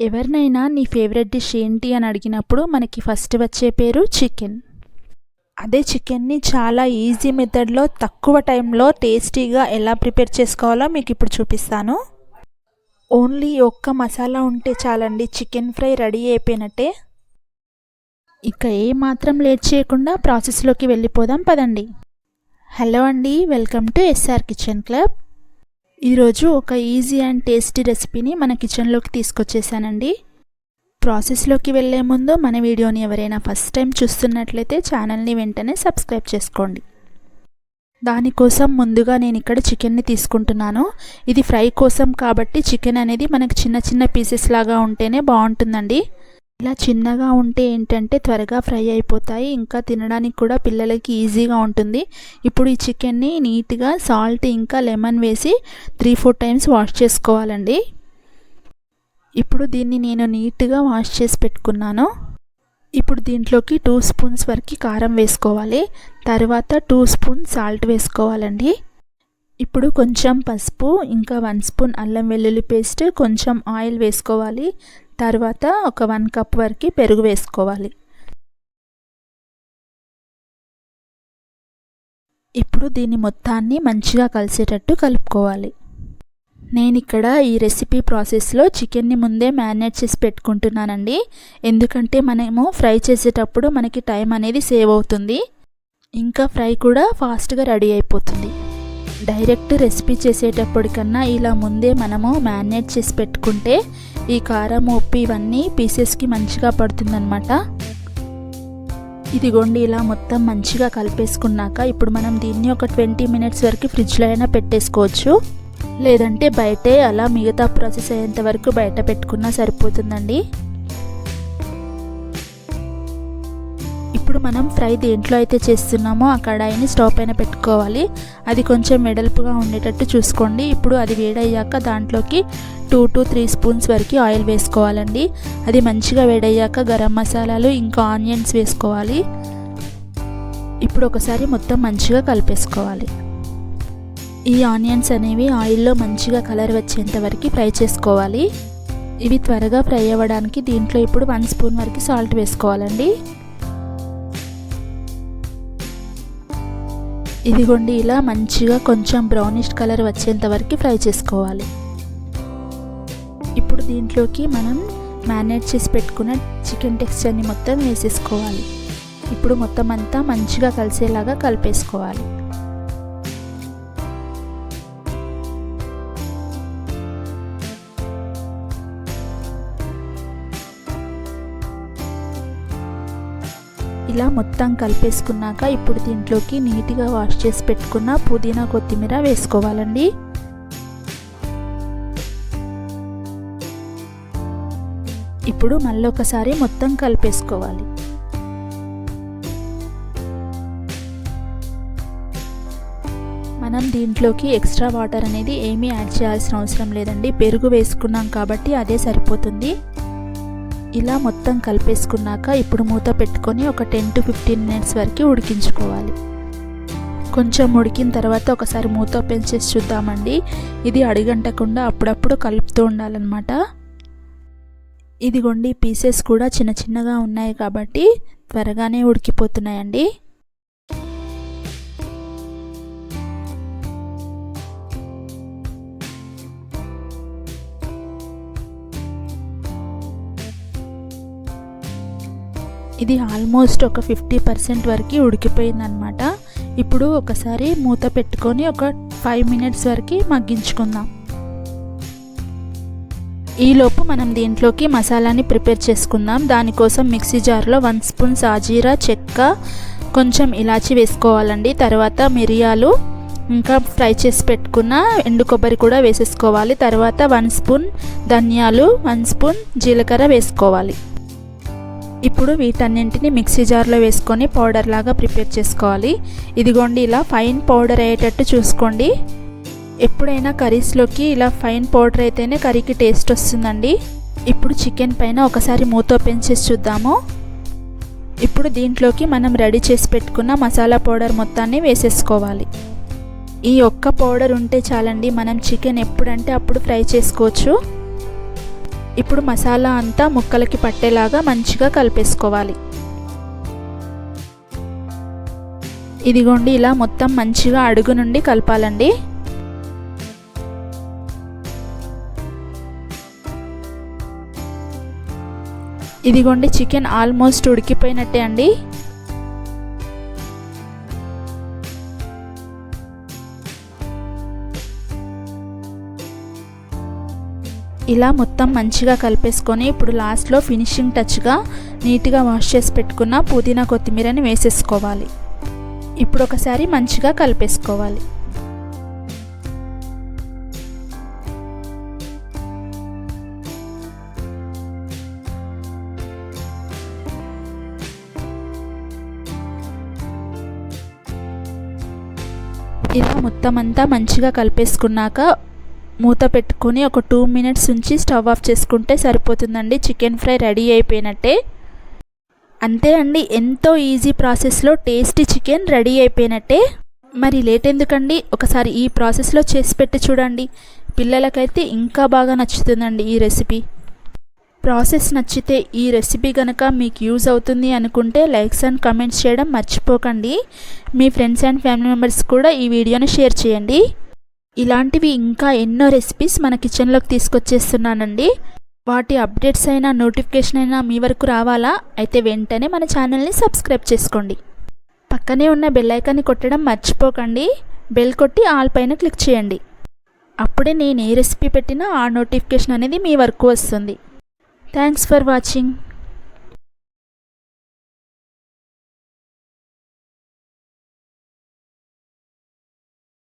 ఎవరినైనా నీ favourite dish ఏంటి అని అడిగినప్పుడు మనకి ఫస్ట్ వచ్చే పేరు చికెన్. అదే చికెన్ని చాలా ఈజీ మెథడ్లో తక్కువ టైంలో టేస్టీగా ఎలా ప్రిపేర్ చేసుకోవాలో మీకు ఇప్పుడు చూపిస్తాను. ఓన్లీ ఒక్క మసాలా ఉంటే చాలండి, చికెన్ ఫ్రై రెడీ అయిపోయినట్టే. ఇక ఏ మాత్రం లేట్ చేయకుండా ప్రాసెస్లోకి వెళ్ళిపోదాం పదండి. హలో అండి, welcome to SR kitchen club. ఈరోజు ఒక ఈజీ అండ్ టేస్టీ రెసిపీని మన కిచెన్లోకి తీసుకొచ్చేసానండి. ప్రాసెస్లోకి వెళ్ళే ముందు మన వీడియోని ఎవరైనా ఫస్ట్ టైం చూస్తున్నట్లయితే ఛానల్ని వెంటనే సబ్స్క్రైబ్ చేసుకోండి. దానికోసం ముందుగా నేను ఇక్కడ చికెన్ని తీసుకుంటున్నాను. ఇది ఫ్రై కోసం కాబట్టి చికెన్ అనేది మనకి చిన్న చిన్న పీసెస్ లాగా ఉంటేనే బాగుంటుందండి. ఇలా చిన్నగా ఉంటే ఏంటంటే త్వరగా ఫ్రై అయిపోతాయి, ఇంకా తినడానికి కూడా పిల్లలకి ఈజీగా ఉంటుంది. ఇప్పుడు ఈ చికెన్ని నీట్గా సాల్ట్ ఇంకా లెమన్ వేసి 3-4 టైమ్స్ వాష్ చేసుకోవాలండి. ఇప్పుడు దీన్ని నేను నీట్గా వాష్ చేసి పెట్టుకున్నాను. ఇప్పుడు దీంట్లోకి 2 స్పూన్స్ వరకు కారం వేసుకోవాలి, తర్వాత 2 స్పూన్స్ సాల్ట్ వేసుకోవాలండి. ఇప్పుడు కొంచెం పసుపు, ఇంకా 1 స్పూన్ అల్లం వెల్లుల్లి పేస్ట్, కొంచెం ఆయిల్ వేసుకోవాలి. తర్వాత ఒక 1 కప్ వరకు పెరుగు వేసుకోవాలి. ఇప్పుడు దీన్ని మొత్తాన్ని మంచిగా కలిసేటట్టు కలుపుకోవాలి. నేను ఇక్కడ ఈ రెసిపీ ప్రాసెస్లో చికెన్ని ముందే మ్యారినేట్ చేసి పెట్టుకుంటున్నానండి. ఎందుకంటే మనము ఫ్రై చేసేటప్పుడు మనకి టైం అనేది సేవ్ అవుతుంది, ఇంకా ఫ్రై కూడా ఫాస్ట్గా రెడీ అయిపోతుంది. డైరెక్ట్ రెసిపీ చేసేటప్పటికన్నా ఇలా ముందే మనము మ్యారినేట్ చేసి పెట్టుకుంటే ఈ కారం, ఉప్పు ఇవన్నీ పీసెస్కి మంచిగా పడుతుందన్నమాట. ఇదిగోండి, ఇలా మొత్తం మంచిగా కలిపేసుకున్నాక ఇప్పుడు మనం దీన్ని ఒక 20 మినిట్స్ వరకు ఫ్రిడ్జ్లో అయినా పెట్టేసుకోవచ్చు, లేదంటే బయటే అలా మిగతా ప్రాసెస్ అయ్యేంత వరకు బయట పెట్టుకున్నా సరిపోతుందండి. ఇప్పుడు మనం ఫ్రై దేంట్లో అయితే చేస్తున్నామో ఆ కడాయిని స్టవ్ పైన పెట్టుకోవాలి. అది కొంచెం వెడల్పుగా ఉండేటట్టు చూసుకోండి. ఇప్పుడు అది వేడయ్యాక దాంట్లోకి 2 to 3 స్పూన్స్ వరకు ఆయిల్ వేసుకోవాలండి. అది మంచిగా వేడయ్యాక గరం మసాలాలు ఇంకా ఆనియన్స్ వేసుకోవాలి. ఇప్పుడు ఒకసారి మొత్తం మంచిగా కలిపేసుకోవాలి. ఈ ఆనియన్స్ అనేవి ఆయిల్లో మంచిగా కలర్ వచ్చేంత వరకు ఫ్రై చేసుకోవాలి. ఇవి త్వరగా ఫ్రై అవ్వడానికి దీంట్లో ఇప్పుడు 1 స్పూన్ వరకు సాల్ట్ వేసుకోవాలండి. ఇదిగోండి, ఇలా మంచిగా కొంచెం బ్రౌనిష్ కలర్ వచ్చేంత వరకు ఫ్రై చేసుకోవాలి. ఇప్పుడు దీంట్లోకి మనం మ్యారినేట్ చేసి పెట్టుకున్న చికెన్ టెక్స్చర్ని మొత్తం వేసేసుకోవాలి. ఇప్పుడు మొత్తం అంతా మంచిగా కలిసేలాగా కలిపేసుకోవాలి. ఇలా మొత్తం కలిపేసుకున్నాక ఇప్పుడు దీంట్లోకి నీట్గా వాష్ చేసి పెట్టుకున్న పుదీనా, కొత్తిమీర వేసుకోవాలండి. ఇప్పుడు మళ్ళీ ఒకసారి మొత్తం కలిపేసుకోవాలి. మనం దీంట్లోకి ఎక్స్ట్రా వాటర్ అనేది ఏమీ యాడ్ చేయాల్సిన అవసరం లేదండి, పెరుగు వేసుకున్నాం కాబట్టి అదే సరిపోతుంది. ఇలా మొత్తం కలిపేసుకున్నాక ఇప్పుడు మూత పెట్టుకొని ఒక 10 to 15 మినిట్స్ వరకు ఉడికించుకోవాలి. కొంచెం ఉడికిన తర్వాత ఒకసారి మూత ఓపెన్ చేసి చూద్దామండి. ఇది అడుగంటకుండా అప్పుడప్పుడు కలుపుతూ ఉండాలన్నమాట. ఇదిగోండి, పీసెస్ కూడా చిన్న చిన్నగా ఉన్నాయి కాబట్టి త్వరగానే ఉడికిపోతున్నాయండి. ఇది ఆల్మోస్ట్ ఒక 50% వరకు ఉడికిపోయిందనమాట. ఇప్పుడు ఒకసారి మూత పెట్టుకొని ఒక 5 మినిట్స్ వరకు మగ్గించుకుందాం. ఈలోపు మనం దీంట్లోకి మసాలాని ప్రిపేర్ చేసుకుందాం. దానికోసం మిక్సీ జార్లో 1 స్పూన్ సాజీరా, చెక్క, కొంచెం ఇలాచి వేసుకోవాలండి. తర్వాత మిరియాలు, ఇంకా ఫ్రై చేసి పెట్టుకున్న ఎండు కొబ్బరి కూడా వేసేసుకోవాలి. తర్వాత 1 స్పూన్ ధనియాలు, 1 స్పూన్ జీలకర్ర వేసుకోవాలి. ఇప్పుడు వీటన్నింటిని మిక్సీ జార్లో వేసుకొని పౌడర్ లాగా ప్రిపేర్ చేసుకోవాలి. ఇదిగోండి, ఇలా ఫైన్ పౌడర్ అయ్యేటట్టు చూసుకోండి. ఎప్పుడైనా కర్రీస్లోకి ఇలా ఫైన్ పౌడర్ అయితేనే కర్రీకి టేస్ట్ వస్తుందండి. ఇప్పుడు చికెన్ పైన ఒకసారి మూత ఓపెన్ చేసి చూద్దాము. ఇప్పుడు దీంట్లోకి మనం రెడీ చేసి పెట్టుకున్న మసాలా పౌడర్ మొత్తాన్ని వేసేసుకోవాలి. ఈ ఒక్క పౌడర్ ఉంటే చాలండి, మనం చికెన్ ఎప్పుడంటే అప్పుడు ఫ్రై చేసుకోవచ్చు. ఇప్పుడు మసాలా అంతా ముక్కలకి పట్టేలాగా మంచిగా కలిపేసుకోవాలి. ఇదిగోండి ఇలా మొత్తం మంచిగా అడుగు నుండి కలపాలండి. ఇదిగోండి చికెన్ ఆల్మోస్ట్ ఉడికిపోయినట్టే అండి. ఇలా మొత్తం మంచిగా కలిపేసుకొని ఇప్పుడు లాస్ట్లో ఫినిషింగ్ టచ్గా నీట్గా వాష్ చేసి పెట్టుకున్న పుదీనా కొత్తిమీరని వేసేసుకోవాలి. ఇప్పుడు ఒకసారి మంచిగా కలిపేసుకోవాలి. ఇలా మొత్తం అంతా మంచిగా కలిపేసుకున్నాక మూత పెట్టుకొని ఒక 2 మినిట్స్ ఉంచి స్టవ్ ఆఫ్ చేసుకుంటే సరిపోతుందండి. చికెన్ ఫ్రై రెడీ అయిపోయినట్టే. అంతే అండి, ఎంతో ఈజీ ప్రాసెస్లో టేస్టీ చికెన్ రెడీ అయిపోయినట్టే. మరి లేట్ ఎందుకండి, ఒకసారి ఈ ప్రాసెస్లో చేసి పెట్టి చూడండి. పిల్లలకైతే ఇంకా బాగా నచ్చుతుందండి ఈ రెసిపీ. ప్రాసెస్ నచ్చితే ఈ రెసిపీ కనుక మీకు యూజ్ అవుతుంది అనుకుంటే లైక్స్ అండ్ కమెంట్స్ చేయడం మర్చిపోకండి. మీ ఫ్రెండ్స్ అండ్ ఫ్యామిలీ మెంబర్స్ కూడా ఈ వీడియోని షేర్ చేయండి. ఇలాంటివి ఇంకా ఎన్నో రెసిపీస్ మన కిచెన్లోకి తీసుకొచ్చేస్తున్నానండి. వాటి అప్డేట్స్ అయినా నోటిఫికేషన్ అయినా మీ వరకు రావాలా అయితే వెంటనే మన ఛానల్ని సబ్స్క్రైబ్ చేసుకోండి. పక్కనే ఉన్న బెల్ ఐకాన్ని కొట్టడం మర్చిపోకండి. బెల్ కొట్టి ఆల్ పైన క్లిక్ చేయండి. అప్పుడే నేను ఏ రెసిపీ పెట్టినా ఆ నోటిఫికేషన్ అనేది మీ వరకు వస్తుంది. Thanks for watching.